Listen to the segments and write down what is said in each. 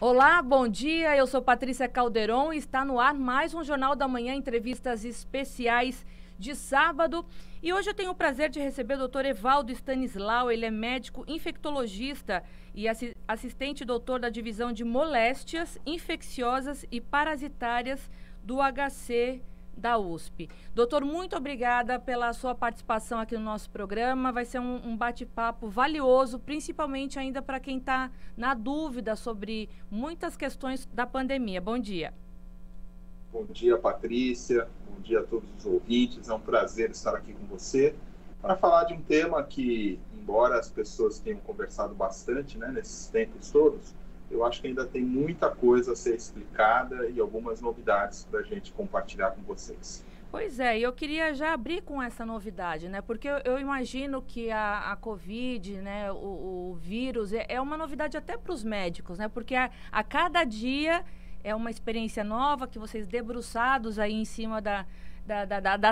Olá, bom dia. Eu sou Patrícia Calderon e está no ar mais um Jornal da Manhã, entrevistas especiais de sábado. E hoje eu tenho o prazer de receber o Dr. Evaldo Stanislau. Ele é médico infectologista e assistente doutor da divisão de moléstias infecciosas e parasitárias do HC da USP. Doutor, muito obrigada pela sua participação aqui no nosso programa. Vai ser um bate-papo valioso, principalmente ainda para quem está na dúvida sobre muitas questões da pandemia. Bom dia. Bom dia, Patrícia. Bom dia a todos os ouvintes. É um prazer estar aqui com você para falar de um tema que, embora as pessoas tenham conversado bastante, nesses tempos todos, eu acho que ainda tem muita coisa a ser explicada e algumas novidades para a gente compartilhar com vocês. Pois é, eu queria já abrir com essa novidade, porque eu imagino que a Covid, o vírus, é uma novidade até para os médicos, porque a cada dia é uma experiência nova que vocês debruçados aí em cima da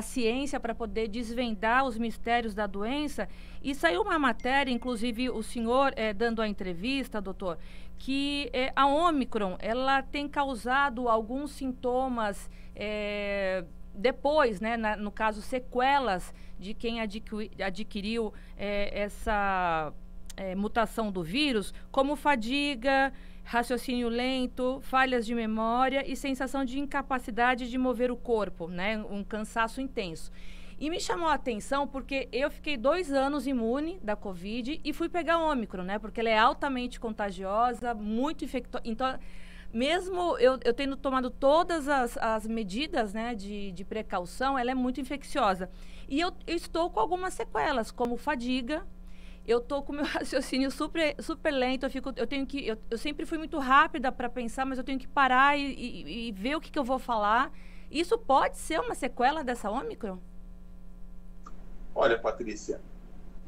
ciência para poder desvendar os mistérios da doença. E saiu uma matéria, inclusive o senhor dando a entrevista, doutor, que a Ômicron, ela tem causado alguns sintomas depois, no caso, sequelas de quem adquiriu essa mutação do vírus, como fadiga, raciocínio lento, falhas de memória e sensação de incapacidade de mover o corpo, um cansaço intenso. E me chamou a atenção porque eu fiquei 2 anos imune da Covid e fui pegar Ômicron, porque ela é altamente contagiosa, muito infectosa. Então, mesmo eu tendo tomado todas as medidas de precaução, ela é muito infecciosa. E eu estou com algumas sequelas, como fadiga. Eu estou com o meu raciocínio super lento. Eu sempre fui muito rápida para pensar, mas eu tenho que parar e ver o que eu vou falar. Isso pode ser uma sequela dessa Ômicron? Olha, Patrícia,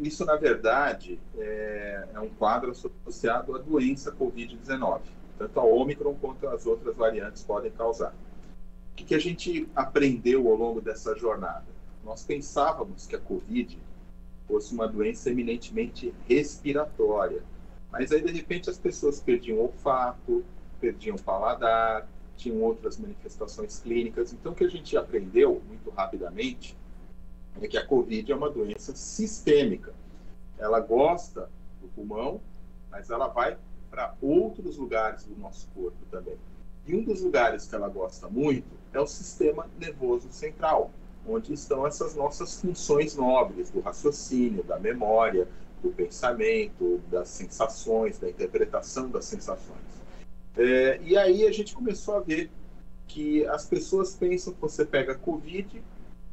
isso na verdade é um quadro associado à doença Covid-19. Tanto a Ômicron quanto as outras variantes podem causar. O que a gente aprendeu ao longo dessa jornada? Nós pensávamos que a Covid fosse uma doença eminentemente respiratória, mas aí de repente as pessoas perdiam olfato, perdiam paladar, tinham outras manifestações clínicas. Então o que a gente aprendeu muito rapidamente é que a Covid é uma doença sistêmica. Ela gosta do pulmão, mas ela vai para outros lugares do nosso corpo também. E um dos lugares que ela gosta muito é o sistema nervoso central, onde estão essas nossas funções nobres, do raciocínio, da memória, do pensamento, das sensações, da interpretação das sensações. E aí a gente começou a ver que as pessoas pensam que você pega a Covid,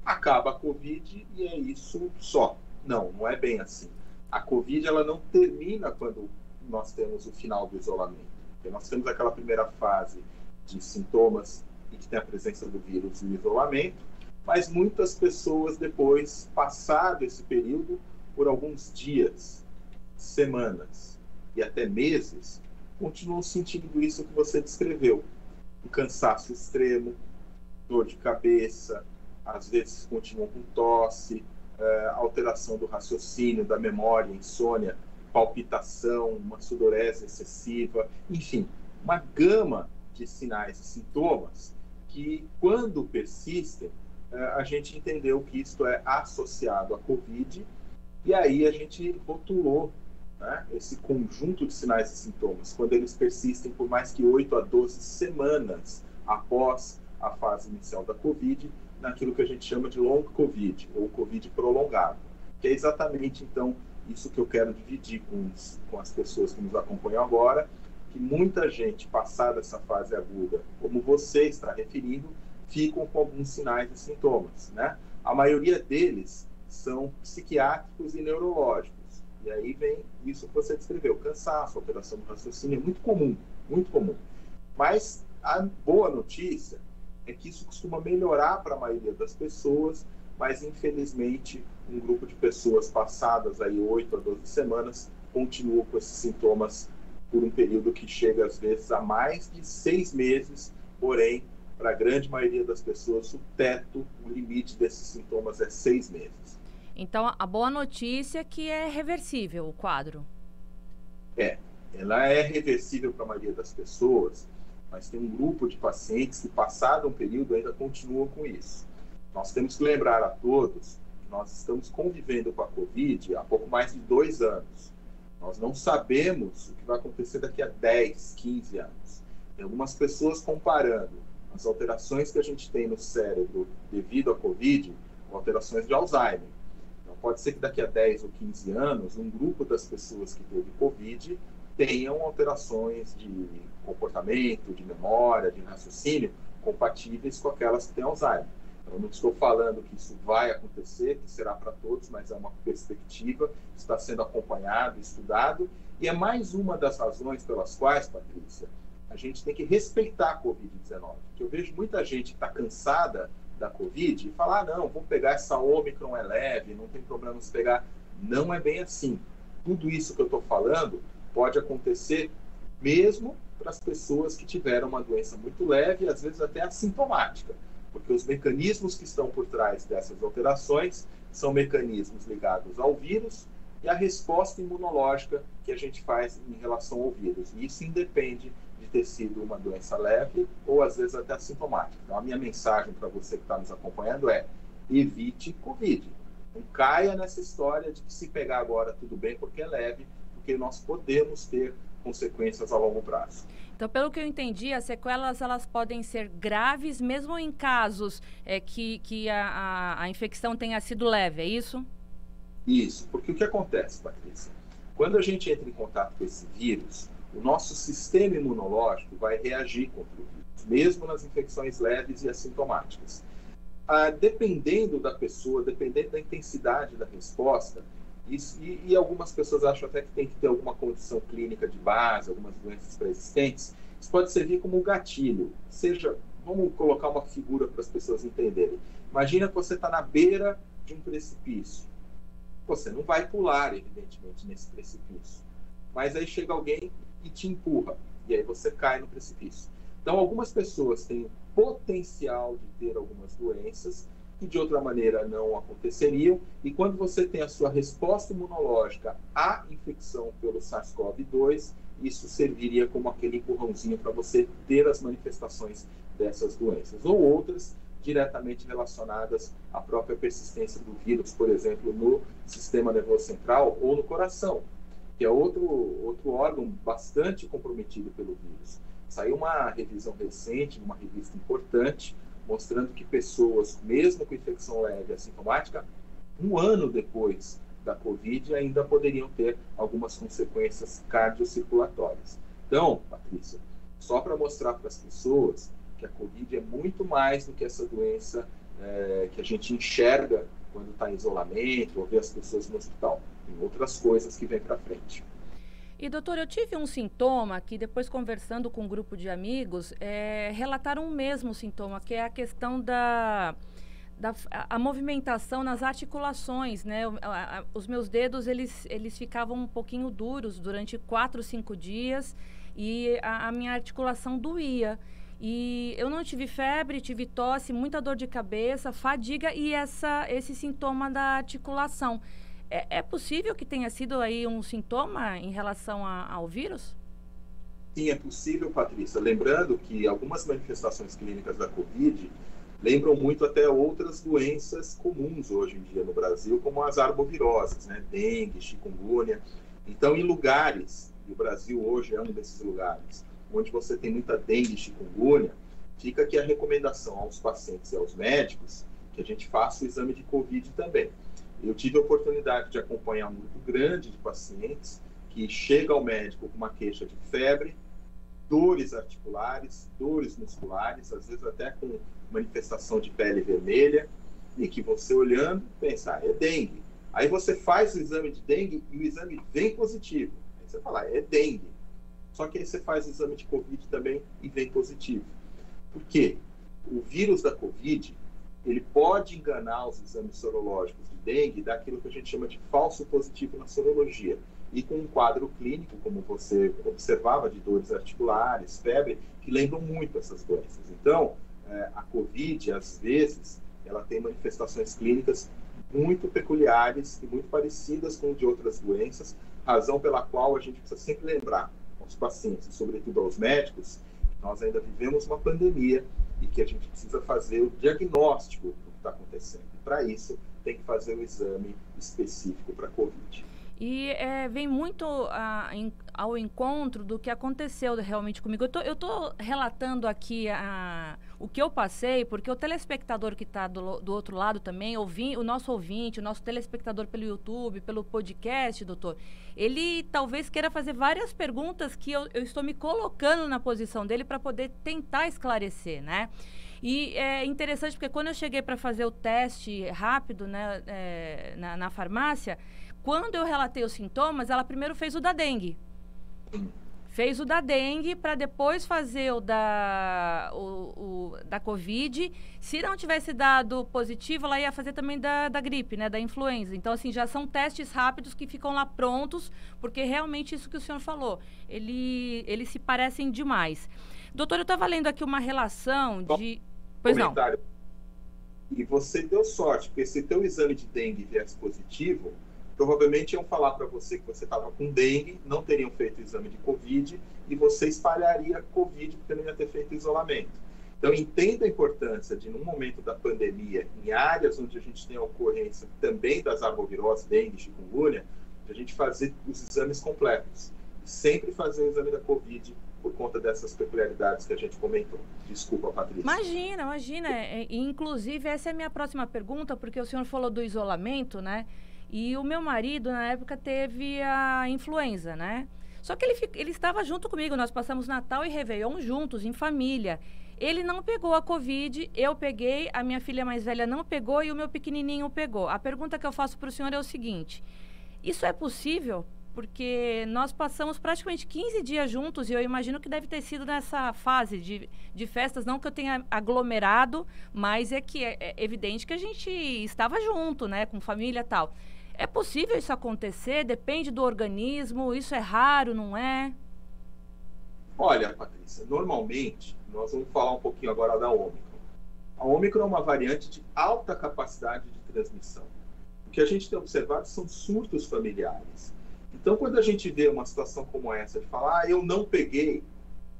acaba a Covid e é isso só. Não é bem assim. A Covid ela não termina quando nós temos o final do isolamento. Porque nós temos aquela primeira fase de sintomas e que tem a presença do vírus no isolamento, mas muitas pessoas depois, passado esse período, por alguns dias, semanas e até meses, continuam sentindo isso que você descreveu. Um cansaço extremo, dor de cabeça, às vezes continuam com tosse, alteração do raciocínio, da memória, insônia, palpitação, uma sudorese excessiva, enfim, uma gama de sinais e sintomas que, quando persistem, a gente entendeu que isto é associado à Covid, e aí a gente rotulou esse conjunto de sinais e sintomas, quando eles persistem por mais que 8 a 12 semanas após a fase inicial da Covid, naquilo que a gente chama de long Covid, ou Covid prolongado, que é exatamente, então, isso que eu quero dividir com as pessoas que nos acompanham agora, que muita gente, passada essa fase aguda, como você está referindo, ficam com alguns sinais e sintomas, A maioria deles são psiquiátricos e neurológicos. E aí vem isso que você descreveu, cansaço, alteração do raciocínio, é muito comum, muito comum. Mas a boa notícia é que isso costuma melhorar para a maioria das pessoas, mas infelizmente um grupo de pessoas passadas aí 8 a 12 semanas continua com esses sintomas por um período que chega às vezes a mais de 6 meses, porém, para a grande maioria das pessoas, o teto, o limite desses sintomas é 6 meses. Então, a boa notícia é que é reversível o quadro. ela é reversível para a maioria das pessoas, mas tem um grupo de pacientes que, passado um período, ainda continuam com isso. Nós temos que lembrar a todos que nós estamos convivendo com a Covid há pouco mais de 2 anos. Nós não sabemos o que vai acontecer daqui a 10, 15 anos. Tem algumas pessoas comparando as alterações que a gente tem no cérebro devido à Covid com alterações de Alzheimer. Então, pode ser que daqui a 10 ou 15 anos, um grupo das pessoas que teve Covid tenham alterações de comportamento, de memória, de raciocínio, compatíveis com aquelas que têm Alzheimer. Eu não estou falando que isso vai acontecer, que será para todos, mas é uma perspectiva, está sendo acompanhado, estudado, e é mais uma das razões pelas quais, Patrícia, a gente tem que respeitar a Covid-19. Eu vejo muita gente que está cansada da Covid e fala, não, vou pegar essa Ômicron, é leve, não tem problema se pegar. Não é bem assim. Tudo isso que eu estou falando pode acontecer mesmo para as pessoas que tiveram uma doença muito leve e às vezes até assintomática, porque os mecanismos que estão por trás dessas alterações são mecanismos ligados ao vírus e à resposta imunológica que a gente faz em relação ao vírus. E isso independe de ter sido uma doença leve ou às vezes até assintomática. Então a minha mensagem para você que está nos acompanhando é: evite Covid. Não caia nessa história de que se pegar agora tudo bem porque é leve, porque nós podemos ter consequências a longo prazo. Então, pelo que eu entendi, as sequelas elas podem ser graves, mesmo em casos que a infecção tenha sido leve, é isso? Isso, porque o que acontece, Patrícia? Quando a gente entra em contato com esse vírus, o nosso sistema imunológico vai reagir contra o vírus, mesmo nas infecções leves e assintomáticas. Dependendo da pessoa, dependendo da intensidade da resposta, e algumas pessoas acham até que tem que ter alguma condição clínica de base, algumas doenças pré-existentes, isso pode servir como um gatilho. Vamos colocar uma figura para as pessoas entenderem. Imagina que você está na beira de um precipício. Você não vai pular, evidentemente, nesse precipício. Mas aí chega alguém e te empurra, e aí você cai no precipício. Então, algumas pessoas têm o potencial de ter algumas doenças que de outra maneira não aconteceriam, e quando você tem a sua resposta imunológica à infecção pelo SARS-CoV-2, isso serviria como aquele empurrãozinho para você ter as manifestações dessas doenças, ou outras diretamente relacionadas à própria persistência do vírus, por exemplo, no sistema nervoso central ou no coração, que é outro órgão bastante comprometido pelo vírus. Saiu uma revisão recente, uma revista importante, mostrando que pessoas, mesmo com infecção leve e assintomática, 1 ano depois da Covid, ainda poderiam ter algumas consequências cardiocirculatórias. Então, Patrícia, só para mostrar para as pessoas que a Covid é muito mais do que essa doença que a gente enxerga quando está em isolamento ou vê as pessoas no hospital. Tem outras coisas que vêm para frente. E, doutor, eu tive um sintoma que depois, conversando com um grupo de amigos, relataram o mesmo sintoma, que é a questão da movimentação nas articulações, né? Os meus dedos, eles ficavam um pouquinho duros durante 4, 5 dias e a minha articulação doía. E eu não tive febre, tive tosse, muita dor de cabeça, fadiga e esse sintoma da articulação. É possível que tenha sido aí um sintoma em relação ao vírus? Sim, é possível, Patrícia. Lembrando que algumas manifestações clínicas da Covid lembram muito até outras doenças comuns hoje em dia no Brasil, como as arboviroses, né? Dengue, chikungunya. Então, em lugares, e o Brasil hoje é um desses lugares, onde você tem muita dengue e chikungunya, fica aqui a recomendação aos pacientes e aos médicos que a gente faça o exame de Covid também. Eu tive a oportunidade de acompanhar um grupo grande de pacientes que chega ao médico com uma queixa de febre, dores articulares, dores musculares, às vezes até com manifestação de pele vermelha, e que você olhando pensa, é dengue. Aí você faz o exame de dengue e o exame vem positivo. Aí você fala, é dengue. Só que aí você faz o exame de Covid também e vem positivo. Por quê? O vírus da Covid, ele pode enganar os exames sorológicos de dengue daquilo que a gente chama de falso positivo na sorologia. E com um quadro clínico, como você observava, de dores articulares, febre, que lembram muito essas doenças. Então, a Covid, às vezes, ela tem manifestações clínicas muito peculiares e muito parecidas com de outras doenças, razão pela qual a gente precisa sempre lembrar, aos pacientes, e sobretudo aos médicos, nós ainda vivemos uma pandemia e que a gente precisa fazer o diagnóstico do que está acontecendo. E para isso, tem que fazer o exame específico para a Covid. E vem muito ao encontro do que aconteceu realmente comigo. Eu tô relatando aqui o que eu passei, porque o telespectador que está do outro lado também, o nosso ouvinte, o nosso telespectador pelo YouTube, pelo podcast, doutor, ele talvez queira fazer várias perguntas que eu estou me colocando na posição dele para poder tentar esclarecer, né? E é interessante porque quando eu cheguei para fazer o teste rápido, né, na farmácia, quando eu relatei os sintomas, ela primeiro fez o da dengue. Fez o da dengue para depois fazer o da Covid. Se não tivesse dado positivo, ela ia fazer também da gripe, né, da influenza. Então, assim, já são testes rápidos que ficam lá prontos, porque realmente isso que o senhor falou, eles se parecem demais. Doutor, eu estava lendo aqui uma relação de... Pois não. E você deu sorte, porque se teu exame de dengue viesse positivo, provavelmente iam falar para você que você estava com dengue, não teriam feito o exame de Covid e você espalharia Covid porque não ia ter feito isolamento. Então, entenda a importância de, num momento da pandemia, em áreas onde a gente tem a ocorrência também das arboviroses, dengue, chikungunya, a gente fazer os exames completos. E sempre fazer o exame da Covid por conta dessas peculiaridades que a gente comentou. Desculpa, Patrícia. Imagina. Inclusive, essa é a minha próxima pergunta, porque o senhor falou do isolamento, né? E o meu marido, na época, teve a influenza, né? Só que ele estava junto comigo, nós passamos Natal e Réveillon juntos, em família. Ele não pegou a Covid, eu peguei, a minha filha mais velha não pegou e o meu pequenininho pegou. A pergunta que eu faço para o senhor é o seguinte, isso é possível? Porque nós passamos praticamente 15 dias juntos e eu imagino que deve ter sido nessa fase de festas, não que eu tenha aglomerado, mas é que é evidente que a gente estava junto, né, com família e tal. É possível isso acontecer? Depende do organismo? Isso é raro, não é? Olha, Patrícia, normalmente, nós vamos falar um pouquinho agora da Ômicron. A Ômicron é uma variante de alta capacidade de transmissão. O que a gente tem observado são surtos familiares. Então, quando a gente vê uma situação como essa, de falar, eu não peguei,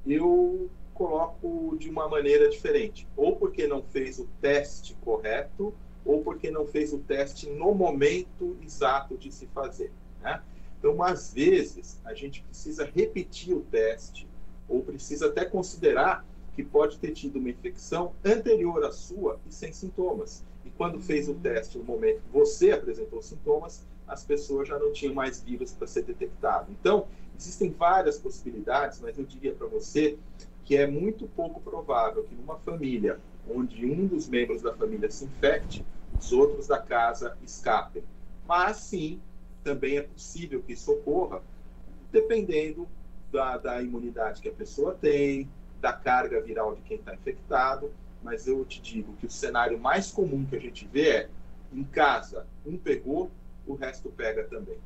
eu coloco de uma maneira diferente. Ou porque não fez o teste correto, ou porque não fez o teste no momento exato de se fazer, né? Então, às vezes, a gente precisa repetir o teste, ou precisa até considerar que pode ter tido uma infecção anterior à sua e sem sintomas. E quando fez o teste no momento que você apresentou sintomas, as pessoas já não tinham mais vírus para ser detectado. Então, existem várias possibilidades, mas eu diria para você que é muito pouco provável que numa família onde um dos membros da família se infecte, os outros da casa escapem. Mas, sim, também é possível que isso ocorra, dependendo da imunidade que a pessoa tem, da carga viral de quem está infectado. Mas eu te digo que o cenário mais comum que a gente vê é, em casa, um pegou, o resto pega também.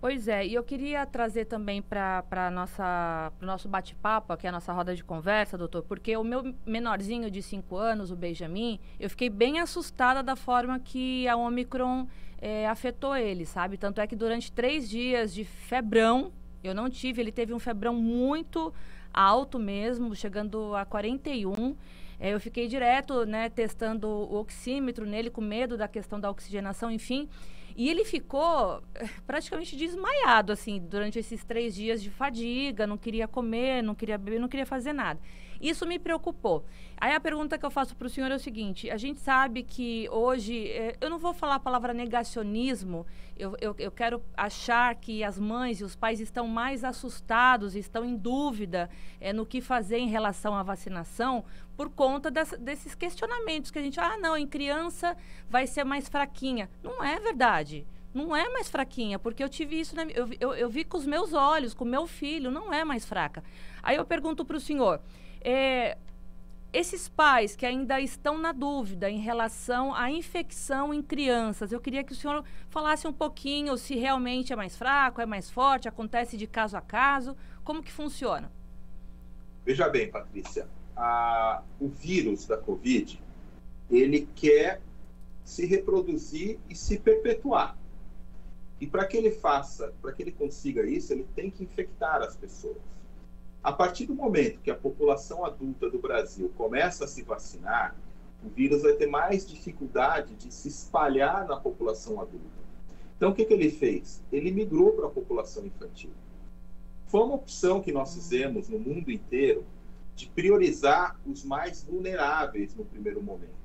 Pois é, e eu queria trazer também para o nosso bate-papo, aqui a nossa roda de conversa, doutor, porque o meu menorzinho de 5 anos, o Benjamin, eu fiquei bem assustada da forma que a Ômicron afetou ele, sabe? Tanto é que durante 3 dias de febrão, eu não tive, ele teve um febrão muito alto mesmo, chegando a 41. Eu fiquei direto, né, testando o oxímetro nele, com medo da questão da oxigenação, enfim. E ele ficou praticamente desmaiado, assim, durante esses 3 dias de fadiga, não queria comer, não queria beber, não queria fazer nada. Isso me preocupou. Aí a pergunta que eu faço para o senhor é o seguinte, a gente sabe que hoje, eu não vou falar a palavra negacionismo, eu quero achar que as mães e os pais estão mais assustados, estão em dúvida no que fazer em relação à vacinação, por conta desses questionamentos que a gente, não, em criança vai ser mais fraquinha. Não é verdade. Não é mais fraquinha, porque eu tive isso, eu vi com os meus olhos, com o meu filho, não é mais fraca. Aí eu pergunto para o senhor, esses pais que ainda estão na dúvida em relação à infecção em crianças, eu queria que o senhor falasse um pouquinho se realmente é mais fraco, é mais forte, acontece de caso a caso, como que funciona? Veja bem, Patrícia, o vírus da Covid, ele quer se reproduzir e se perpetuar. E para que ele consiga isso, ele tem que infectar as pessoas. A partir do momento que a população adulta do Brasil começa a se vacinar, o vírus vai ter mais dificuldade de se espalhar na população adulta. Então, o que ele fez? Ele migrou para a população infantil. Foi uma opção que nós fizemos no mundo inteiro de priorizar os mais vulneráveis no primeiro momento.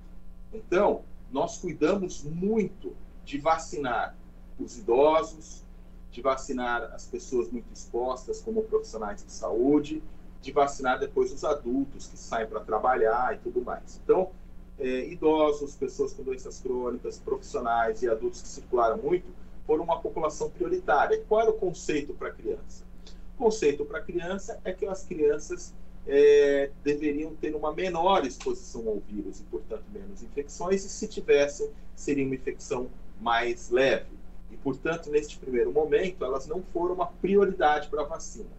Então, nós cuidamos muito de vacinar os idosos, de vacinar as pessoas muito expostas, como profissionais de saúde, de vacinar depois os adultos que saem para trabalhar e tudo mais. Então, idosos, pessoas com doenças crônicas, profissionais e adultos que circularam muito, foram uma população prioritária. Qual era o conceito para a criança? O conceito para a criança é que as crianças deveriam ter uma menor exposição ao vírus e, portanto, menos infecções, e se tivessem, seria uma infecção mais leve. E, portanto, neste primeiro momento, elas não foram uma prioridade para a vacina.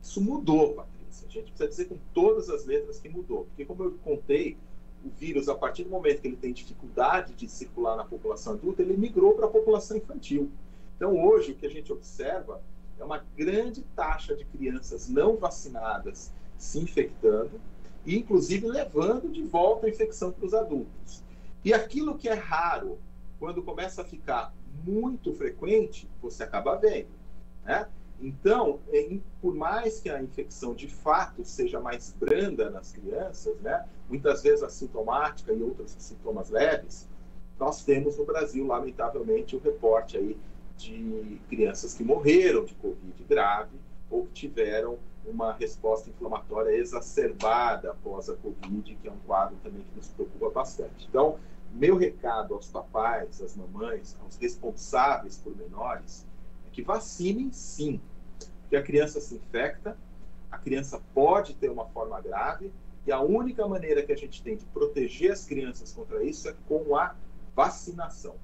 Isso mudou, Patrícia. A gente precisa dizer com todas as letras que mudou. Porque, como eu contei, o vírus, a partir do momento que ele tem dificuldade de circular na população adulta, ele migrou para a população infantil. Então, hoje, o que a gente observa é uma grande taxa de crianças não vacinadas se infectando e, inclusive, levando de volta a infecção para os adultos. E aquilo que é raro, quando começa a ficar muito frequente, você acaba vendo, né? Então, por mais que a infecção de fato seja mais branda nas crianças, né, muitas vezes assintomática e outros sintomas leves, nós temos no Brasil, lamentavelmente, o reporte aí de crianças que morreram de Covid grave ou que tiveram uma resposta inflamatória exacerbada após a Covid, que é um quadro também que nos preocupa bastante. Então, meu recado aos papais, às mamães, aos responsáveis por menores, é que vacinem sim, porque a criança se infecta, a criança pode ter uma forma grave, e a única maneira que a gente tem de proteger as crianças contra isso é com a vacinação.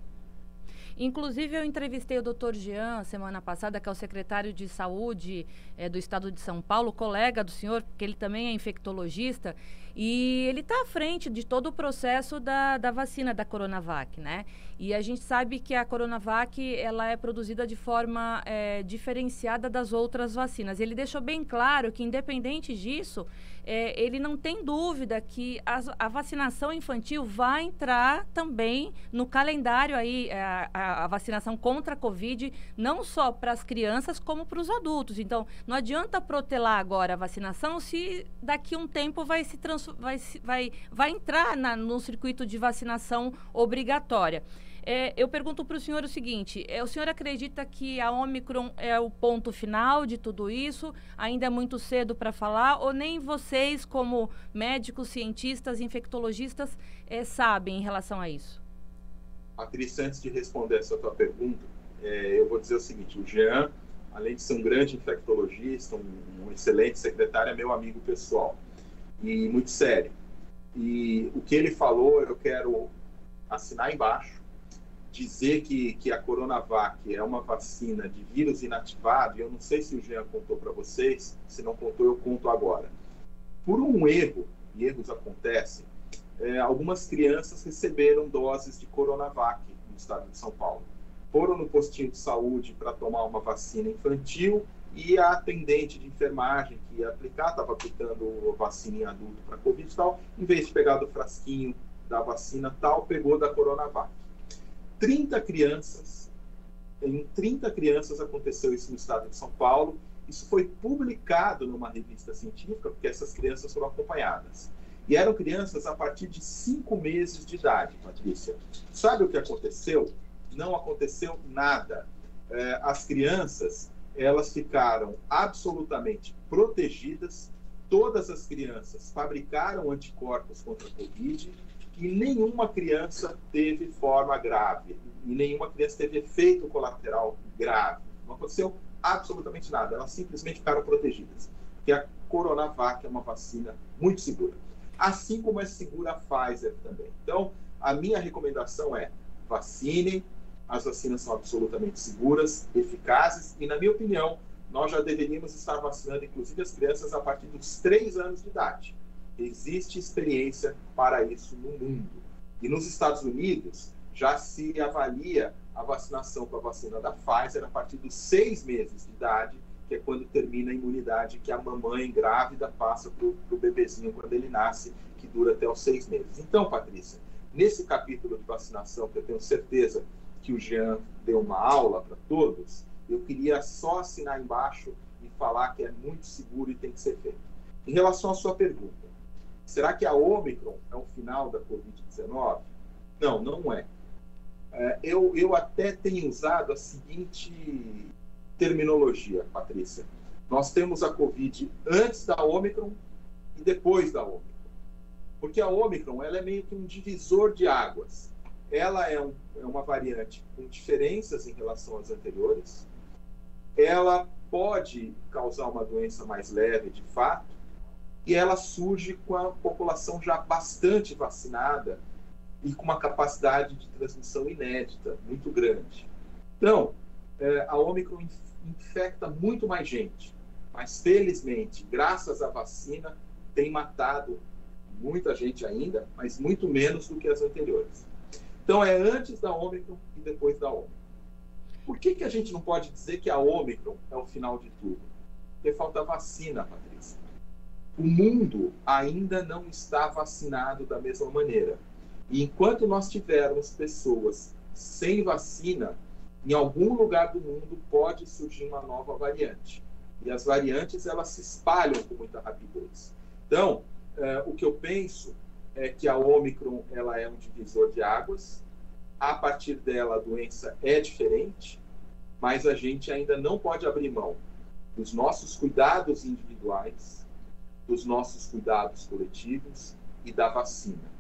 Inclusive, eu entrevistei o Dr. Jean semana passada, que é o secretário de Saúde do Estado de São Paulo, colega do senhor, porque ele também é infectologista, e ele está à frente de todo o processo da vacina da Coronavac, né? E a gente sabe que a Coronavac, ela é produzida de forma diferenciada das outras vacinas. Ele deixou bem claro que, independente disso, ele não tem dúvida que a vacinação infantil vai entrar também no calendário aí, a vacinação contra a Covid, não só para as crianças, como para os adultos. Então, não adianta protelar agora a vacinação se daqui a um tempo vai entrar no circuito de vacinação obrigatória. Eu pergunto para o senhor o seguinte, o senhor acredita que a Ômicron é o ponto final de tudo isso? Ainda é muito cedo para falar? Ou nem vocês, como médicos, cientistas, infectologistas, sabem em relação a isso? Patrícia, antes de responder essa tua pergunta, eu vou dizer o seguinte, o Jean, além de ser um grande infectologista, um excelente secretário, é meu amigo pessoal e muito sério. E o que ele falou, eu quero assinar embaixo, dizer que a Coronavac é uma vacina de vírus inativado, e eu não sei se o Jean contou para vocês, se não contou, eu conto agora. Por um erro, e erros acontecem, algumas crianças receberam doses de Coronavac no estado de São Paulo. Foram no postinho de saúde para tomar uma vacina infantil e a atendente de enfermagem que ia aplicar, estava aplicando vacina em adulto para Covid e tal, em vez de pegar do frasquinho da vacina tal, pegou da Coronavac. 30 crianças, em 30 crianças aconteceu isso no estado de São Paulo. Isso foi publicado numa revista científica, porque essas crianças foram acompanhadas. E eram crianças a partir de 5 meses de idade, Patrícia. Sabe o que aconteceu? Não aconteceu nada. As crianças, elas ficaram absolutamente protegidas. Todas as crianças fabricaram anticorpos contra a Covid e nenhuma criança teve forma grave. E nenhuma criança teve efeito colateral grave. Não aconteceu absolutamente nada. Elas simplesmente ficaram protegidas. Porque a Coronavac é uma vacina muito segura. Assim como é segura a Pfizer também. Então, a minha recomendação é vacinem. As vacinas são absolutamente seguras, eficazes e, na minha opinião, nós já deveríamos estar vacinando, inclusive, as crianças a partir dos 3 anos de idade. Existe experiência para isso no mundo. E nos Estados Unidos, já se avalia a vacinação com a vacina da Pfizer a partir dos 6 meses de idade que é quando termina a imunidade que a mamãe grávida passa para o bebezinho quando ele nasce, que dura até os 6 meses. Então, Patrícia, nesse capítulo de vacinação, que eu tenho certeza que o Jean deu uma aula para todos, eu queria só assinar embaixo e falar que é muito seguro e tem que ser feito. Em relação à sua pergunta, será que a Ômicron é o final da Covid-19? Não, não é. Eu até tenho usado a seguinte terminologia, Patrícia. Nós temos a Covid antes da Ômicron e depois da Ômicron. Porque a Ômicron, ela é meio que um divisor de águas. Ela é uma variante com diferenças em relação às anteriores. Ela pode causar uma doença mais leve, de fato, e ela surge com a população já bastante vacinada e com uma capacidade de transmissão inédita, muito grande. Então, a Ômicron infecta muito mais gente, mas felizmente, graças à vacina, tem matado muita gente ainda, mas muito menos do que as anteriores. Então, é antes da Ômicron e depois da Ômicron. Por que a gente não pode dizer que a Ômicron é o final de tudo? Porque falta vacina, Patrícia. O mundo ainda não está vacinado da mesma maneira. E enquanto nós tivermos pessoas sem vacina, em algum lugar do mundo pode surgir uma nova variante. E as variantes, elas se espalham com muita rapidez. Então, o que eu penso é que a Ômicron, ela é um divisor de águas. A partir dela, a doença é diferente, mas a gente ainda não pode abrir mão dos nossos cuidados individuais, dos nossos cuidados coletivos e da vacina.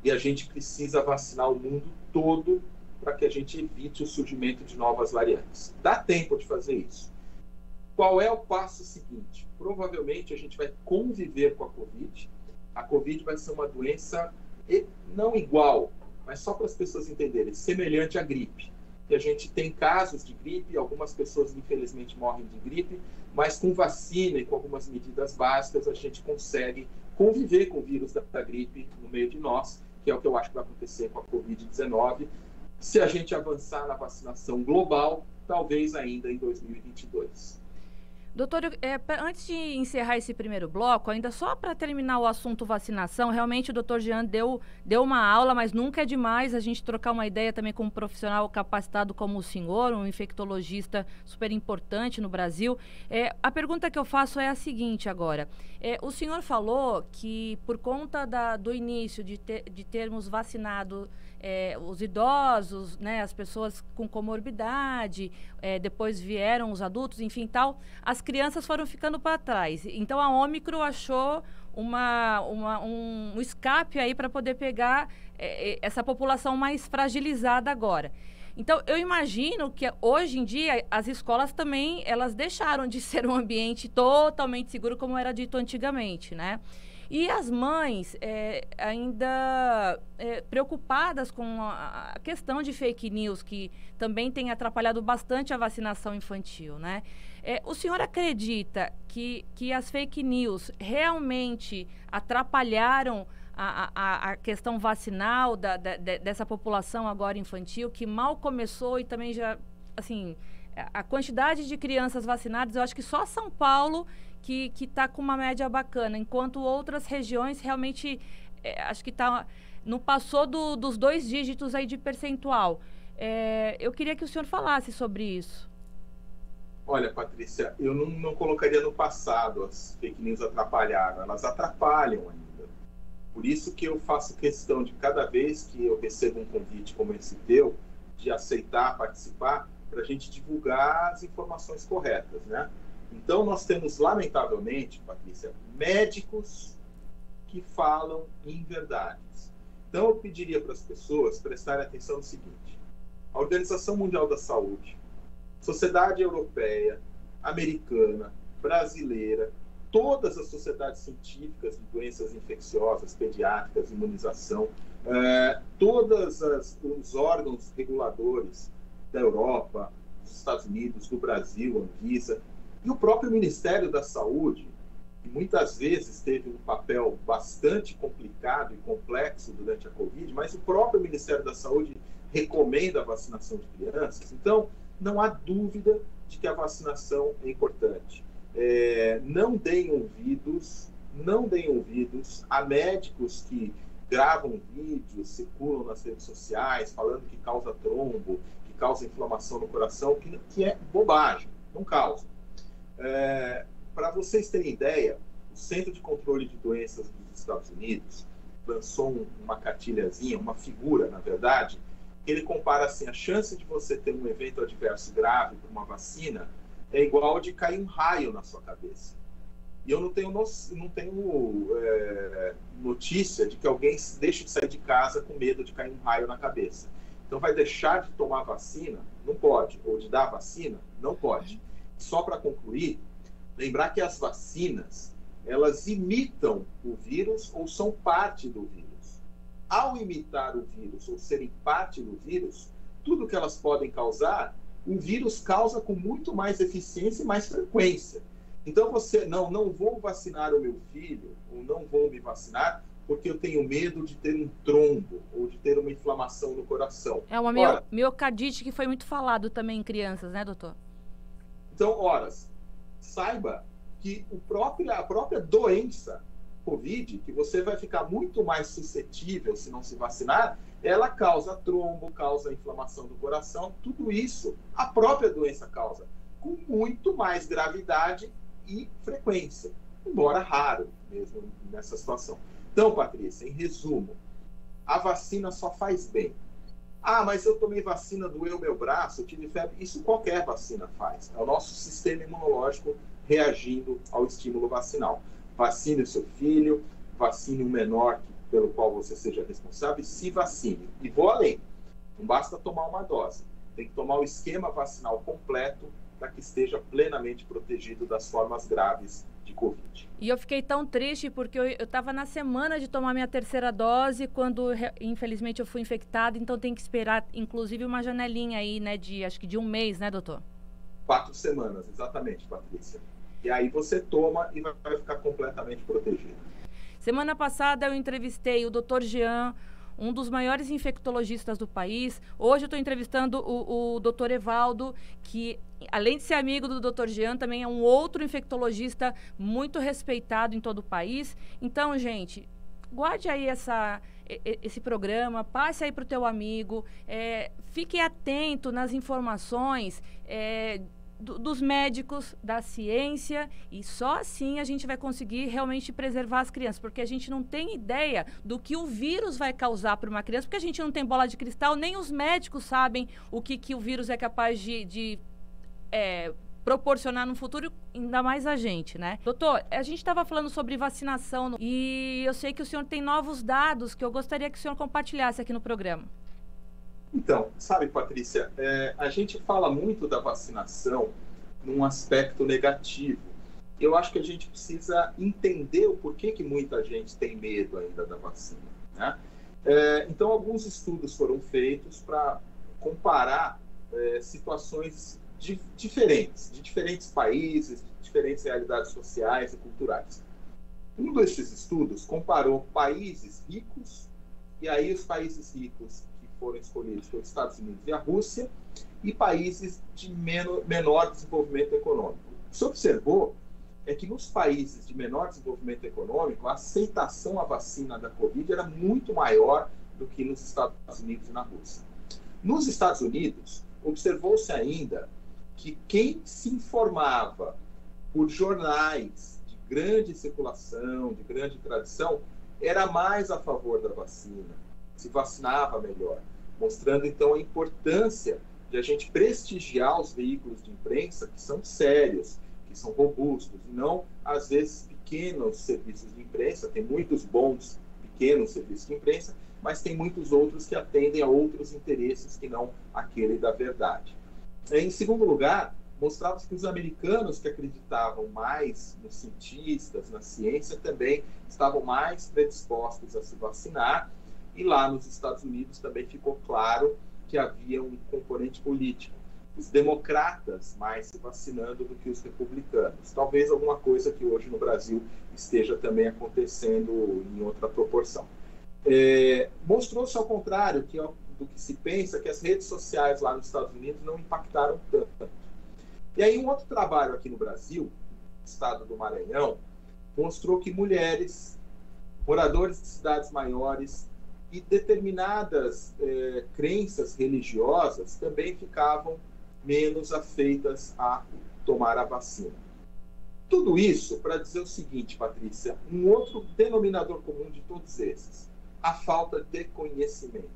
E a gente precisa vacinar o mundo todo para que a gente evite o surgimento de novas variantes. Dá tempo de fazer isso. Qual é o passo seguinte? Provavelmente a gente vai conviver com a Covid. A Covid vai ser uma doença não igual, mas só para as pessoas entenderem, semelhante à gripe. Que a gente tem casos de gripe, algumas pessoas infelizmente morrem de gripe, mas com vacina e com algumas medidas básicas a gente consegue conviver com o vírus da gripe no meio de nós, que é o que eu acho que vai acontecer com a Covid-19, se a gente avançar na vacinação global, talvez ainda em 2022. Doutor, antes de encerrar esse primeiro bloco, ainda só para terminar o assunto vacinação, realmente o doutor Jean deu uma aula, mas nunca é demais a gente trocar uma ideia também com um profissional capacitado como o senhor, um infectologista super importante no Brasil. A pergunta que eu faço é a seguinte agora. O senhor falou que por conta do início de termos vacinado os idosos, né, as pessoas com comorbidade, depois vieram os adultos, enfim, tal, as crianças foram ficando para trás. Então, a Ômicron achou um escape aí para poder pegar essa população mais fragilizada agora. Então, eu imagino que hoje em dia as escolas também, elas deixaram de ser um ambiente totalmente seguro como era dito antigamente, né? E as mães ainda preocupadas com a questão de fake news, que também tem atrapalhado bastante a vacinação infantil, né? O senhor acredita que as fake news realmente atrapalharam a questão vacinal dessa população agora infantil, que mal começou e também já, assim, a quantidade de crianças vacinadas, eu acho que só São Paulo que está com uma média bacana, enquanto outras regiões realmente, acho que não passou dos 2 dígitos aí de percentual. Eu queria que o senhor falasse sobre isso. Olha, Patrícia, eu não colocaria no passado as fake news atrapalharam, elas atrapalham ainda. Por isso que eu faço questão de, cada vez que eu recebo um convite como esse teu, de aceitar participar, para a gente divulgar as informações corretas, né? Então, nós temos, lamentavelmente, Patrícia, médicos que falam inverdades. Então, eu pediria para as pessoas prestarem atenção no seguinte: a Organização Mundial da Saúde, Sociedade Europeia, Americana, Brasileira, todas as sociedades científicas de doenças infecciosas, pediátricas, imunização, todos os órgãos reguladores da Europa, dos Estados Unidos, do Brasil, Anvisa, e o próprio Ministério da Saúde, que muitas vezes teve um papel bastante complicado e complexo durante a Covid, mas o próprio Ministério da Saúde recomenda a vacinação de crianças. Então, não há dúvida de que a vacinação é importante. Não deem ouvidos a médicos que gravam vídeos, circulam nas redes sociais, falando que causa trombo, que causa inflamação no coração, que é bobagem, não causa. Para vocês terem ideia, o Centro de Controle de Doenças dos Estados Unidos lançou uma cartilhazinha, uma figura, na verdade, ele compara assim, a chance de você ter um evento adverso grave por uma vacina é igual de cair um raio na sua cabeça. E eu não tenho notícia de que alguém deixe de sair de casa com medo de cair um raio na cabeça. Então vai deixar de tomar vacina? Não pode. Ou de dar vacina? Não pode. Só para concluir, lembrar que as vacinas, elas imitam o vírus ou são parte do vírus. Ao imitar o vírus ou serem parte do vírus, tudo que elas podem causar, o vírus causa com muito mais eficiência e mais frequência. Então você, não vou vacinar o meu filho, ou não vou me vacinar, porque eu tenho medo de ter um trombo, ou de ter uma inflamação no coração. É uma miocardite que foi muito falado também em crianças, né, doutor? Então, saiba que a própria doença Covid, que você vai ficar muito mais suscetível se não se vacinar, ela causa trombo, causa inflamação do coração, tudo isso a própria doença causa, com muito mais gravidade e frequência, embora raro mesmo nessa situação. Então, Patrícia, em resumo, a vacina só faz bem. Mas eu tomei vacina, doeu meu braço, eu tive febre. Isso qualquer vacina faz. É o nosso sistema imunológico reagindo ao estímulo vacinal. Vacine o seu filho, vacine o menor pelo qual você seja responsável e se vacine. E vou além. Não basta tomar uma dose. Tem que tomar o esquema vacinal completo para que esteja plenamente protegido das formas graves de Covid. E eu fiquei tão triste porque eu estava na semana de tomar minha terceira dose quando, infelizmente, eu fui infectada, então tem que esperar, inclusive, uma janelinha aí, né, acho que de 1 mês, né, doutor? 4 semanas, exatamente, Patrícia. E aí você toma e vai ficar completamente protegido. Semana passada eu entrevistei o Dr. Jean, um dos maiores infectologistas do país. Hoje eu estou entrevistando o Dr. Evaldo, que, além de ser amigo do Dr. Jean, também é um outro infectologista muito respeitado em todo o país. Então, gente, guarde aí esse programa, passe aí para o teu amigo, fique atento nas informações dos médicos, da ciência, e só assim a gente vai conseguir realmente preservar as crianças, porque a gente não tem ideia do que o vírus vai causar para uma criança, porque a gente não tem bola de cristal, nem os médicos sabem o que o vírus é capaz de proporcionar no futuro, ainda mais a gente, né? Doutor, a gente estava falando sobre vacinação e eu sei que o senhor tem novos dados que eu gostaria que o senhor compartilhasse aqui no programa. Então, sabe, Patrícia, a gente fala muito da vacinação num aspecto negativo. Eu acho que a gente precisa entender o porquê que muita gente tem medo ainda da vacina, né? Então, alguns estudos foram feitos para comparar situações diferentes, de diferentes países, de diferentes realidades sociais e culturais. Um desses estudos comparou países ricos, e aí os países ricos foram escolhidos pelos Estados Unidos e a Rússia, e países de menor desenvolvimento econômico. O que se observou é que nos países de menor desenvolvimento econômico, a aceitação à vacina da Covid era muito maior do que nos Estados Unidos e na Rússia. Nos Estados Unidos, observou-se ainda que quem se informava por jornais de grande circulação, de grande tradição, era mais a favor da vacina, se vacinava melhor, mostrando então a importância de a gente prestigiar os veículos de imprensa que são sérios, que são robustos, e não, às vezes, pequenos serviços de imprensa. Tem muitos bons pequenos serviços de imprensa, mas tem muitos outros que atendem a outros interesses que não aquele da verdade. Em segundo lugar, mostrava-se que os americanos que acreditavam mais nos cientistas, na ciência, também estavam mais predispostos a se vacinar. E lá nos Estados Unidos também ficou claro que havia um componente político. Os democratas mais se vacinando do que os republicanos. Talvez alguma coisa que hoje no Brasil esteja também acontecendo em outra proporção. Mostrou-se ao contrário do que se pensa, que as redes sociais lá nos Estados Unidos não impactaram tanto. E aí um outro trabalho aqui no Brasil, no estado do Maranhão, mostrou que mulheres, moradores de cidades maiores e determinadas crenças religiosas também ficavam menos afeitas a tomar a vacina. Tudo isso para dizer o seguinte, Patrícia, um outro denominador comum de todos esses, a falta de conhecimento.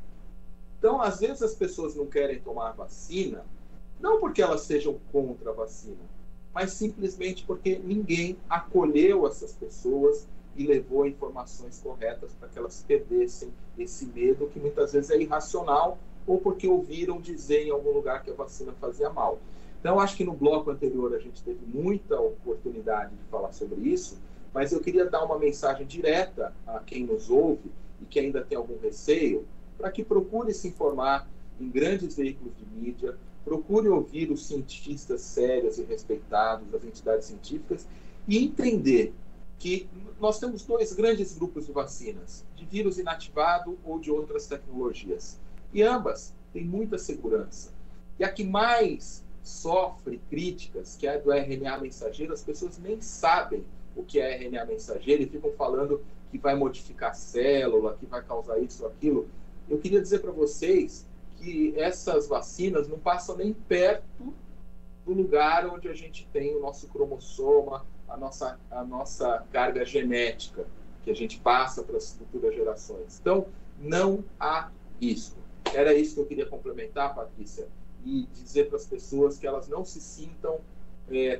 Então, às vezes as pessoas não querem tomar vacina, não porque elas sejam contra a vacina, mas simplesmente porque ninguém acolheu essas pessoas e levou informações corretas para que elas perdessem esse medo que muitas vezes é irracional ou porque ouviram dizer em algum lugar que a vacina fazia mal. Então, acho que no bloco anterior a gente teve muita oportunidade de falar sobre isso, mas eu queria dar uma mensagem direta a quem nos ouve e que ainda tem algum receio, para que procure se informar em grandes veículos de mídia, procure ouvir os cientistas sérios e respeitados, as entidades científicas, e entender que nós temos dois grandes grupos de vacinas, de vírus inativado ou de outras tecnologias. E ambas têm muita segurança. E a que mais sofre críticas, que é do RNA mensageiro, as pessoas nem sabem o que é RNA mensageiro e ficam falando que vai modificar a célula, que vai causar isso ou aquilo. Eu queria dizer para vocês que essas vacinas não passam nem perto do lugar onde a gente tem o nosso cromossoma, a nossa carga genética, que a gente passa para as futuras gerações. Então, não há risco. Era isso que eu queria complementar, Patrícia, e dizer para as pessoas que elas não se sintam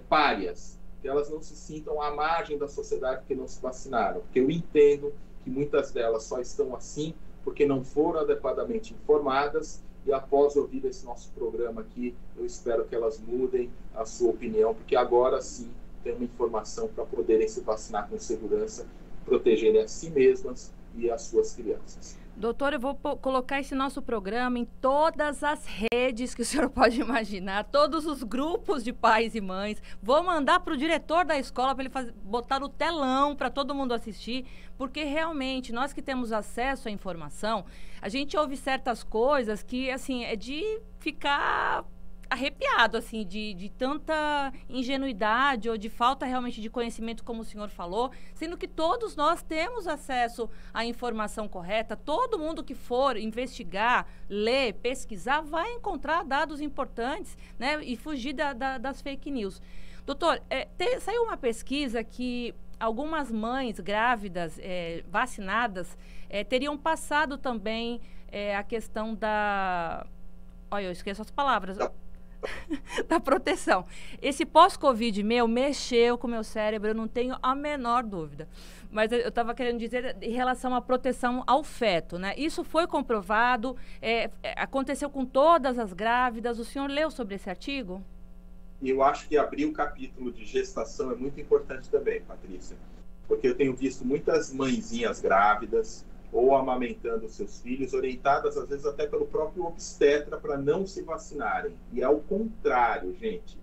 párias, que elas não se sintam à margem da sociedade porque não se vacinaram. Porque eu entendo que muitas delas só estão assim porque não foram adequadamente informadas e após ouvir esse nosso programa aqui, eu espero que elas mudem a sua opinião, porque agora sim tem uma informação para poderem se vacinar com segurança, protegerem a si mesmas e as suas crianças. Doutor, eu vou colocar esse nosso programa em todas as redes que o senhor pode imaginar, todos os grupos de pais e mães. Vou mandar para o diretor da escola para ele botar no telão para todo mundo assistir, porque realmente nós que temos acesso à informação, a gente ouve certas coisas que, assim, é de ficar arrepiado, assim, de tanta ingenuidade ou de falta realmente de conhecimento, como o senhor falou, sendo que todos nós temos acesso à informação correta, todo mundo que for investigar, ler, pesquisar, vai encontrar dados importantes, né, e fugir das fake news. Doutor, saiu uma pesquisa que algumas mães grávidas, vacinadas, teriam passado também a questão da... Olha, eu esqueço as palavras... da proteção. Esse pós-Covid mexeu com o meu cérebro, eu não tenho a menor dúvida. Mas eu estava querendo dizer em relação à proteção ao feto, né? Isso foi comprovado, aconteceu com todas as grávidas. O senhor leu sobre esse artigo? Eu acho que abrir o capítulo de gestação é muito importante também, Patrícia, porque eu tenho visto muitas mãezinhas grávidas ou amamentando seus filhos, orientadas às vezes até pelo próprio obstetra para não se vacinarem. E é o contrário, gente.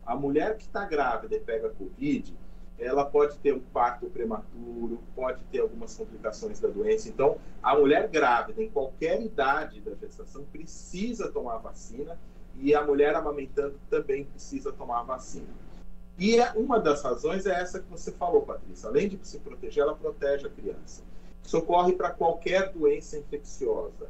A mulher que está grávida e pega Covid, ela pode ter um parto prematuro, pode ter algumas complicações da doença. Então, a mulher grávida, em qualquer idade da gestação, precisa tomar vacina, e a mulher amamentando também precisa tomar vacina. E uma das razões é essa que você falou, Patrícia. Além de se proteger, ela protege a criança. Isso ocorre para qualquer doença infecciosa.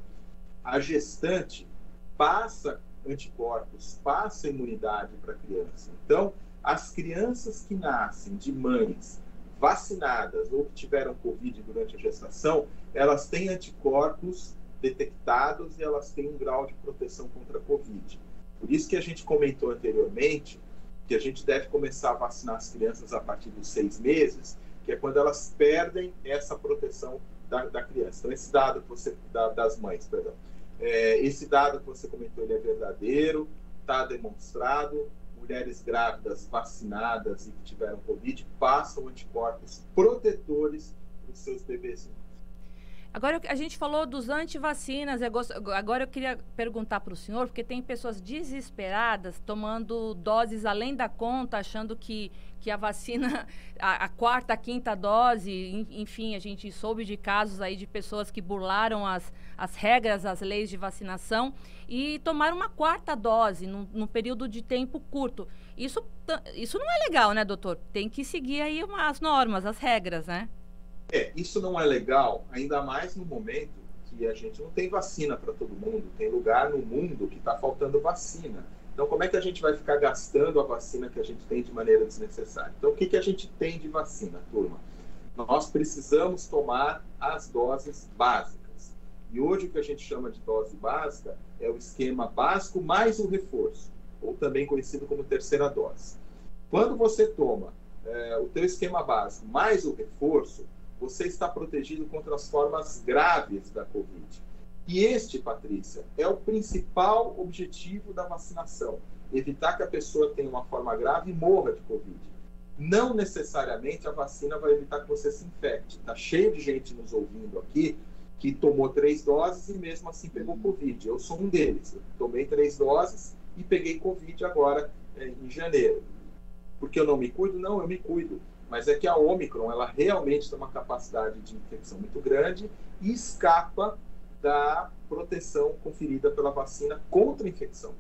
A gestante passa anticorpos, passa imunidade para a criança. Então, as crianças que nascem de mães vacinadas ou que tiveram Covid durante a gestação, elas têm anticorpos detectados e elas têm um grau de proteção contra a Covid. Por isso que a gente comentou anteriormente que a gente deve começar a vacinar as crianças a partir dos 6 meses, que é quando elas perdem essa proteção da criança. Então, esse dado que você, das mães, perdão, esse dado que você comentou, ele é verdadeiro, está demonstrado. Mulheres grávidas vacinadas e que tiveram Covid passam anticorpos protetores para os seus bebezinhos. Agora, a gente falou dos antivacinas, agora eu queria perguntar para o senhor, porque tem pessoas desesperadas tomando doses além da conta, achando que a vacina, a quarta, a quinta dose, enfim, a gente soube de casos aí de pessoas que burlaram as regras, as leis de vacinação e tomaram uma quarta dose num período de tempo curto. Isso não é legal, né, doutor? Tem que seguir aí as normas, as regras, né? Isso não é legal, ainda mais no momento que a gente não tem vacina para todo mundo, tem lugar no mundo que está faltando vacina. Então, como é que a gente vai ficar gastando a vacina que a gente tem de maneira desnecessária? Então, o que a gente tem de vacina, turma? Nós precisamos tomar as doses básicas. E hoje o que a gente chama de dose básica é o esquema básico mais o reforço, ou também conhecido como terceira dose. Quando você toma o teu esquema básico mais o reforço, você está protegido contra as formas graves da Covid. E este, Patrícia, é o principal objetivo da vacinação: evitar que a pessoa tenha uma forma grave e morra de Covid. Não necessariamente a vacina vai evitar que você se infecte. Está cheio de gente nos ouvindo aqui que tomou 3 doses e mesmo assim pegou Covid. Eu sou um deles. Eu tomei 3 doses e peguei Covid agora em janeiro. Porque eu não me cuido? Não, eu me cuido. Mas é que a Ômicron, ela realmente tem uma capacidade de infecção muito grande e escapa da proteção conferida pela vacina contra a infecção.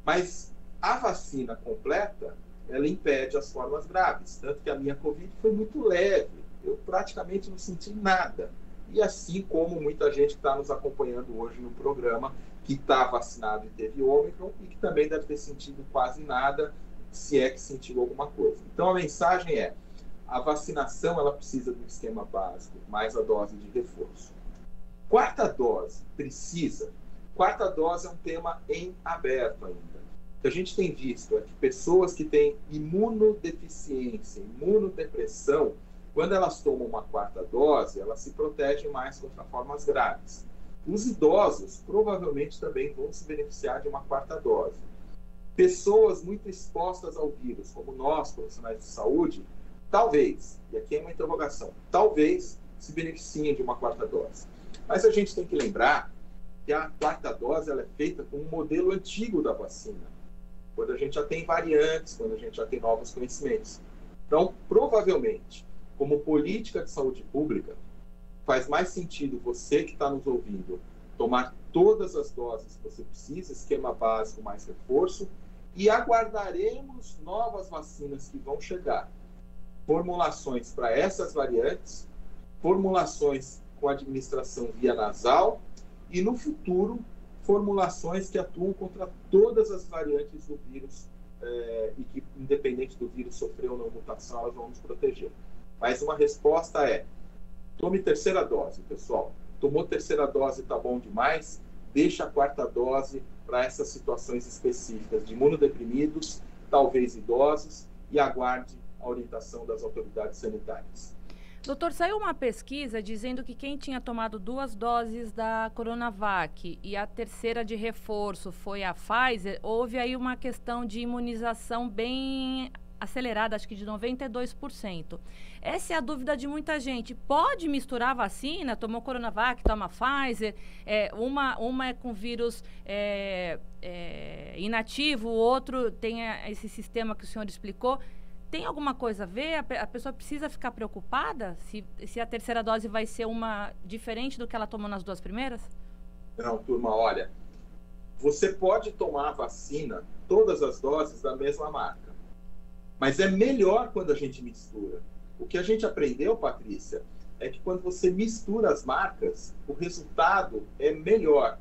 Mas a vacina completa, ela impede as formas graves. Tanto que a minha Covid foi muito leve. Eu praticamente não senti nada. E assim como muita gente que está nos acompanhando hoje no programa, que está vacinado e teve Ômicron, e que também deve ter sentido quase nada, se é que sentiu alguma coisa. Então a mensagem é: a vacinação ela precisa do esquema básico, mais a dose de reforço. Quarta dose, precisa. Quarta dose é um tema em aberto ainda. O que a gente tem visto é que pessoas que têm imunodeficiência, imunodepressão, quando elas tomam uma quarta dose, elas se protegem mais contra formas graves. Os idosos provavelmente também vão se beneficiar de uma quarta dose. Pessoas muito expostas ao vírus, como nós, profissionais de saúde, talvez, e aqui é uma interrogação, talvez se beneficiem de uma quarta dose. Mas a gente tem que lembrar que a quarta dose ela é feita com um modelo antigo da vacina, quando a gente já tem variantes, quando a gente já tem novos conhecimentos. Então, provavelmente, como política de saúde pública, faz mais sentido você que está nos ouvindo tomar todas as doses que você precisa, esquema básico mais reforço, e aguardaremos novas vacinas que vão chegar. Formulações para essas variantes, formulações com administração via nasal e, no futuro, formulações que atuam contra todas as variantes do vírus e que, independente do vírus sofrer ou não mutação, elas vão nos proteger. Mas uma resposta é: tome terceira dose, pessoal. Tomou terceira dose, tá bom demais. Deixa a quarta dose para essas situações específicas de imunodeprimidos, talvez idosos, e aguarde a orientação das autoridades sanitárias. Doutor, saiu uma pesquisa dizendo que quem tinha tomado 2 doses da Coronavac e a terceira de reforço foi a Pfizer, houve aí uma questão de imunização bem acelerada, acho que de 92%. Essa é a dúvida de muita gente. Pode misturar a vacina? Tomou Coronavac, toma Pfizer, uma é com vírus inativo, o outro tem esse sistema que o senhor explicou. Tem alguma coisa a ver? A pessoa precisa ficar preocupada se a terceira dose vai ser uma diferente do que ela tomou nas 2 primeiras? Não, turma, olha, você pode tomar a vacina, todas as doses da mesma marca, mas é melhor quando a gente mistura. O que a gente aprendeu, Patrícia, é que quando você mistura as marcas, o resultado é melhor.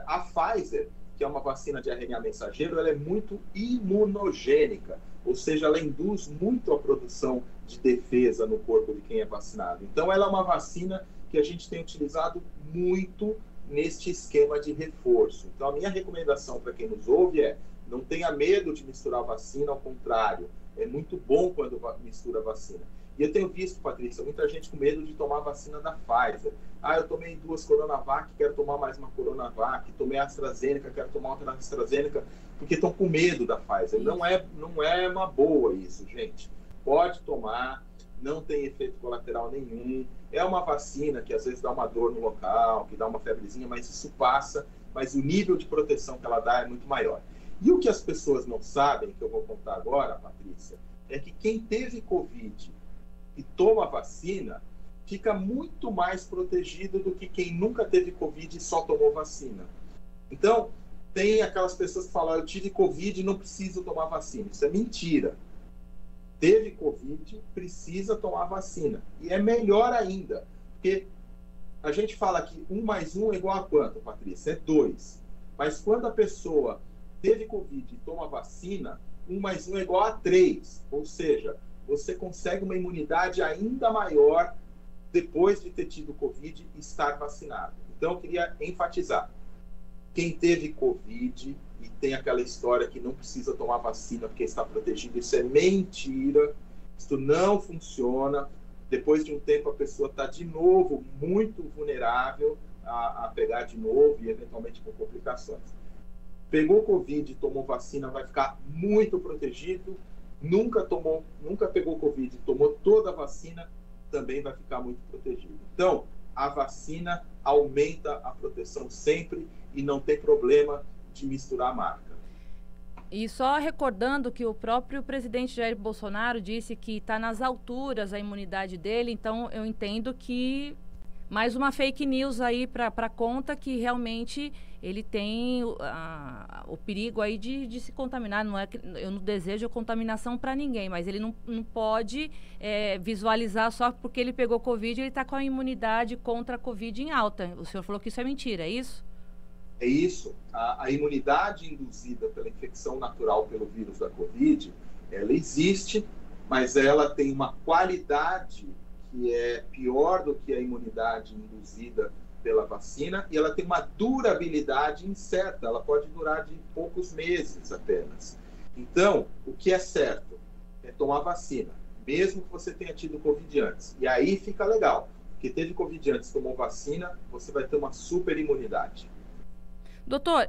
A Pfizer, que é uma vacina de RNA mensageiro, ela é muito imunogênica, ou seja, ela induz muito a produção de defesa no corpo de quem é vacinado. Então, ela é uma vacina que a gente tem utilizado muito neste esquema de reforço. Então, a minha recomendação para quem nos ouve é: não tenha medo de misturar vacina, ao contrário, é muito bom quando mistura vacina. E eu tenho visto, Patrícia, muita gente com medo de tomar a vacina da Pfizer. Eu tomei 2 Coronavac, quero tomar mais uma Coronavac. Tomei a AstraZeneca, quero tomar outra AstraZeneca, porque estão com medo da Pfizer. Não é uma boa isso, gente. Pode tomar, não tem efeito colateral nenhum. É uma vacina que às vezes dá uma dor no local, que dá uma febrezinha, mas isso passa. Mas o nível de proteção que ela dá é muito maior. E o que as pessoas não sabem, que eu vou contar agora, Patrícia, é que quem teve Covid e toma vacina fica muito mais protegido do que quem nunca teve Covid e só tomou vacina. Então, Tem aquelas pessoas que falam, eu tive Covid e não preciso tomar vacina. Isso é mentira. Teve Covid, precisa tomar vacina. E é melhor ainda, porque a gente fala que 1 mais 1 é igual a quanto, Patrícia? É 2. Mas quando a pessoa teve Covid e toma vacina, 1 mais 1 é igual a 3. Ou seja, você consegue uma imunidade ainda maior depois de ter tido Covid e estar vacinado. Então, eu queria enfatizar. Quem teve Covid e tem aquela história que não precisa tomar vacina porque está protegido, isso é mentira. Isso não funciona. Depois de um tempo, a pessoa está de novo muito vulnerável a pegar de novo e eventualmente com complicações. Pegou Covid e tomou vacina, vai ficar muito protegido. Nunca pegou Covid e tomou toda a vacina, também vai ficar muito protegido. Então, a vacina aumenta a proteção sempre e não tem problema de misturar a marca. E só recordando que o próprio presidente Jair Bolsonaro disse que está nas alturas a imunidade dele, então eu entendo que mais uma fake news aí para conta que realmente ele tem o perigo aí de se contaminar. Não é que eu não desejo contaminação para ninguém, mas ele não pode visualizar só porque ele pegou Covid, ele está com a imunidade contra a Covid em alta. O senhor falou que isso é mentira, é isso? É isso. A imunidade induzida pela infecção natural pelo vírus da Covid, ela existe, mas ela tem uma qualidade que é pior do que a imunidade induzida pela vacina, e ela tem uma durabilidade incerta, ela pode durar de poucos meses apenas. Então, o que é certo é tomar vacina, mesmo que você tenha tido Covid antes. E aí fica legal, porque teve Covid antes, tomou vacina, você vai ter uma super imunidade. Doutor,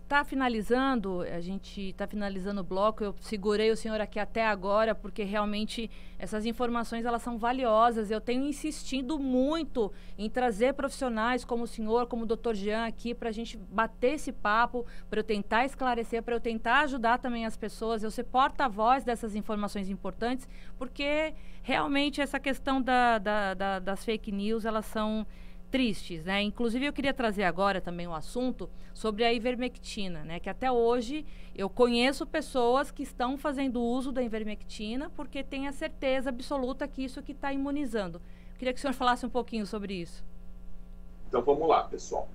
tá finalizando, a gente está finalizando o bloco, eu segurei o senhor aqui até agora, porque realmente essas informações elas são valiosas. Eu tenho insistido muito em trazer profissionais como o senhor, como o doutor Jean aqui, para a gente bater esse papo, para eu tentar esclarecer, para eu tentar ajudar também as pessoas, eu ser porta-voz dessas informações importantes, porque realmente essa questão das fake news, elas são tristes, né? Inclusive eu queria trazer agora também um assunto sobre a ivermectina, né? Que até hoje eu conheço pessoas que estão fazendo uso da ivermectina porque têm a certeza absoluta que isso que está imunizando. Eu queria que o senhor falasse um pouquinho sobre isso. Então vamos lá, pessoal.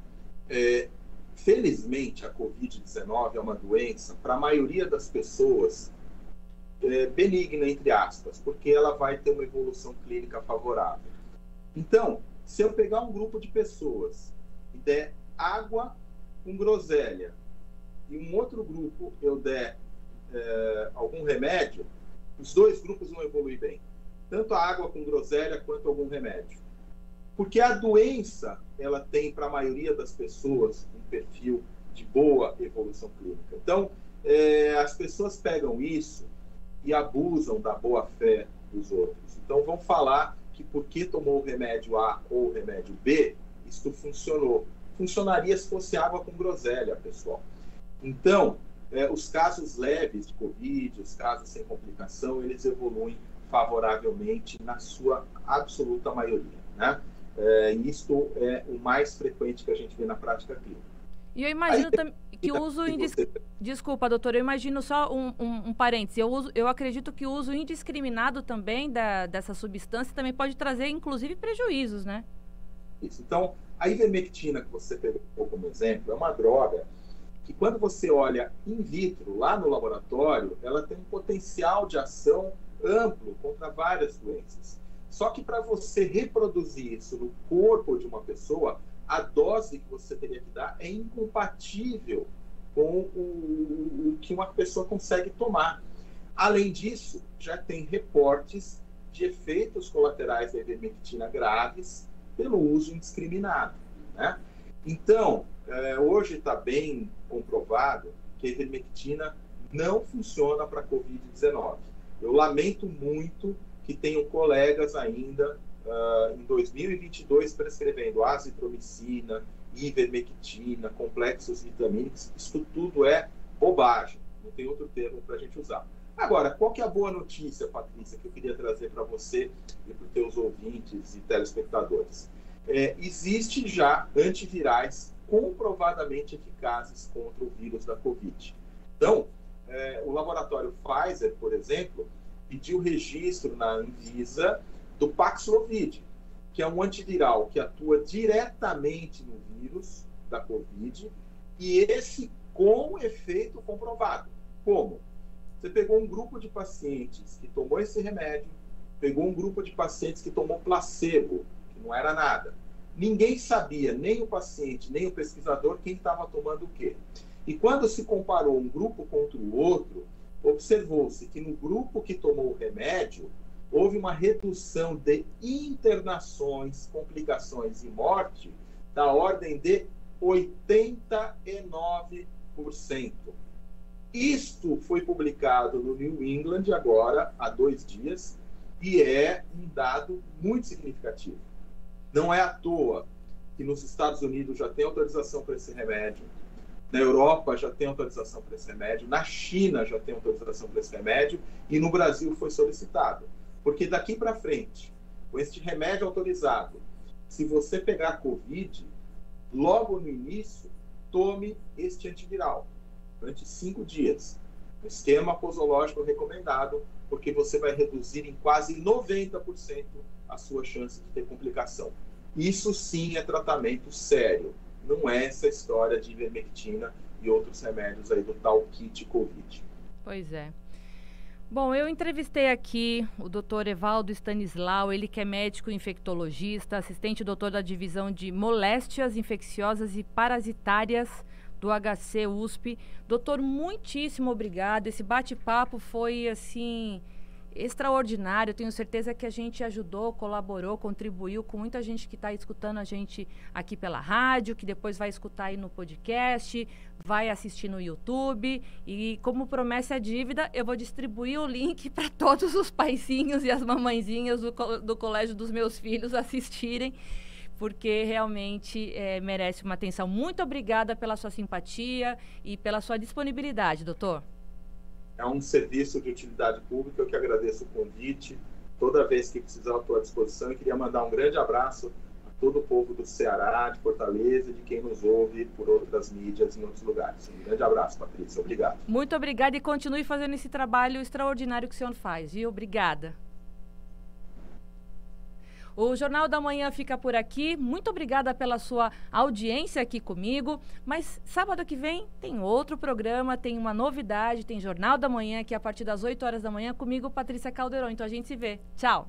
Felizmente a Covid-19 é uma doença, para a maioria das pessoas, benigna, entre aspas, porque ela vai ter uma evolução clínica favorável. Então, se eu pegar um grupo de pessoas e der água com groselha e um outro grupo eu der algum remédio, os dois grupos vão evoluir bem. Tanto a água com groselha quanto algum remédio. Porque a doença, ela tem para a maioria das pessoas um perfil de boa evolução clínica. Então, as pessoas pegam isso e abusam da boa-fé dos outros. Então, vão falar que porque tomou o remédio A ou o remédio B, isto funcionou. Funcionaria se fosse água com groselha, pessoal. Então, os casos leves de Covid, os casos sem complicação, eles evoluem favoravelmente na sua absoluta maioria, né? Isto é o mais frequente que a gente vê na prática clínica. E eu imagino também que o uso... Desculpa, doutor, eu imagino só um parêntese. Eu acredito que o uso indiscriminado também dessa substância também pode trazer, inclusive, prejuízos, né? Isso. Então, a ivermectina, que você pegou como exemplo, é uma droga que, quando você olha in vitro, lá no laboratório, ela tem um potencial de ação amplo contra várias doenças. Só que para você reproduzir isso no corpo de uma pessoa, a dose que você teria que dar é incompatível com o que uma pessoa consegue tomar. Além disso, já tem reportes de efeitos colaterais da ivermectina graves pelo uso indiscriminado, né? Então, hoje está bem comprovado que a ivermectina não funciona para a Covid-19. Eu lamento muito que tenham colegas ainda em 2022 prescrevendo azitromicina, ivermectina, complexos vitamínicos. Isso tudo é bobagem, não tem outro termo para a gente usar. Agora, qual que é a boa notícia, Patrícia, que eu queria trazer para você e para os teus ouvintes e telespectadores? Existe já antivirais comprovadamente eficazes contra o vírus da Covid. Então, o laboratório Pfizer, por exemplo, pediu registro na Anvisa do Paxlovid, que é um antiviral que atua diretamente no vírus da Covid, e esse com efeito comprovado. Como? Você pegou um grupo de pacientes que tomou esse remédio, pegou um grupo de pacientes que tomou placebo, que não era nada. Ninguém sabia, nem o paciente, nem o pesquisador, quem estava tomando o quê. E quando se comparou um grupo contra o outro, observou-se que no grupo que tomou o remédio, houve uma redução de internações, complicações e morte da ordem de 89%. Isto foi publicado no New England agora, há 2 dias, e é um dado muito significativo. Não é à toa que nos Estados Unidos já tem autorização para esse remédio, na Europa já tem autorização para esse remédio, na China já tem autorização para esse remédio, e no Brasil foi solicitado. Porque daqui para frente, com este remédio autorizado, se você pegar Covid, logo no início, tome este antiviral durante 5 dias. Um esquema posológico recomendado, porque você vai reduzir em quase 90% a sua chance de ter complicação. Isso sim é tratamento sério. Não é essa história de ivermectina e outros remédios aí do tal kit Covid. Pois é. Bom, eu entrevistei aqui o Dr. Evaldo Stanislau, ele que é médico infectologista, assistente doutor da divisão de moléstias infecciosas e parasitárias do HC USP. Doutor, muitíssimo obrigado. Esse bate-papo foi, assim, extraordinário. Eu tenho certeza que a gente ajudou, colaborou, contribuiu com muita gente que está escutando a gente aqui pela rádio, que depois vai escutar aí no podcast, vai assistir no YouTube. E como promessa é dívida, eu vou distribuir o link para todos os paizinhos e as mamãezinhas do colégio dos meus filhos assistirem, porque realmente merece uma atenção. Muito obrigada pela sua simpatia e pela sua disponibilidade, doutor. É um serviço de utilidade pública, eu que agradeço o convite. Toda vez que precisar, eu estou à disposição. E queria mandar um grande abraço a todo o povo do Ceará, de Fortaleza e de quem nos ouve por outras mídias em outros lugares. Um grande abraço, Patrícia. Obrigado. Muito obrigada e continue fazendo esse trabalho extraordinário que o senhor faz, viu? Obrigada. O Jornal da Manhã fica por aqui. Muito obrigada pela sua audiência aqui comigo. Mas sábado que vem tem outro programa, tem uma novidade, tem Jornal da Manhã aqui a partir das 8 horas da manhã comigo, Patrícia Calderon. Então a gente se vê. Tchau!